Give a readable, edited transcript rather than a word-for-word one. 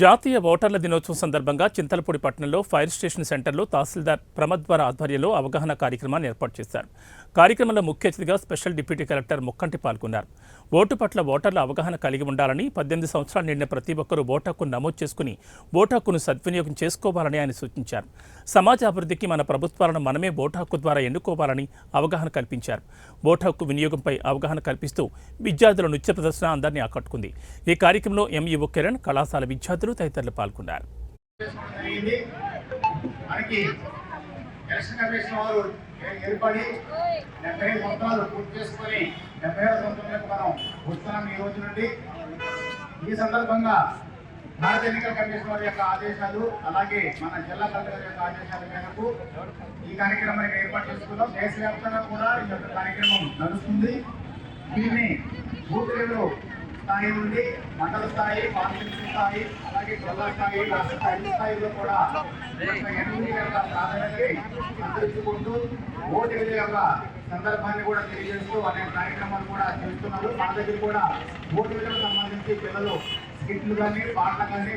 జాతీయ ఓటర్ల దినోత్సవం సందర్భంగా చింతలపూడి పట్టణంలో ఫైర్ స్టేషన్ సెంటర్లో తహసీల్దార్ ప్రమద్వార ఆధ్వర్యంలో అవగాహన కార్యక్రమాన్ని ఏర్పాటు చేశారు. కార్యక్రమంలో ముఖ్య అతిథిగా స్పెషల్ డిప్యూటీ కలెక్టర్ ముక్కంటి పాల్గొన్నారు. ఓటు పట్ల ఓటర్ల అవగాహన కలిగి ఉండాలని, 18 సంవత్సరాలు నిండిన ప్రతి ఒక్కరూ ఓటు హక్కును నమోదు చేసుకుని ఓటు హక్కును సద్వినియోగం చేసుకోవాలని ఆయన సూచించారు. సమాజ అభివృద్ధికి మన ప్రభుత్వాలను మనమే ఓటు హక్కు ద్వారా ఎన్నుకోవాలని అవగాహన కల్పించారు. ఓటు హక్కు వినియోగంపై అవగాహన కల్పిస్తూ విద్యార్థుల నృత్య ప్రదర్శన అందరినీ ఆకట్టుకుంది. ఈ కార్యక్రమంలో ఎంఈఓ కిరణ్, కళాశాల విద్యార్థులు తదితరులు పాల్గొన్నారు. ఏర్పడి 75 సంవత్సరాలు పూర్తి చేసుకుని 76వ సంవత్సరంలోకి మనం వస్తున్నాం ఈ రోజు నుండి. ఈ సందర్భంగా భారత ఎన్నికల కమిషన్ వారి యొక్క ఆదేశాలు, అలాగే మన జిల్లా కలెక్టర్ యొక్క ఆదేశాల మేరకు ఈ కార్యక్రమాన్ని ఏర్పాటు చేసుకున్నాం. దేశవ్యాప్తంగా కూడా ఈ యొక్క కార్యక్రమం నడుస్తుంది. దీన్ని బూత్ లెవెల్ స్థాయి నుండి మండల స్థాయి, కాన్స్టిట్యూన్సీ స్థాయి, అలాగే జిల్లా స్థాయి, రాష్ట్ర స్థాయి స్థాయిలో కూడా 8 గంటల ప్రాధాన్యతని అందించుకుంటూ ఓటు వినియోగ సందర్భాన్ని కూడా తెలియజేస్తూ అనేక కార్యక్రమాలు కూడా చేస్తున్నారు. మన దగ్గర కూడా ఓటు వినియోగం సంబంధించి పిల్లలు స్కిట్లు కానీ, పాటలు కానీ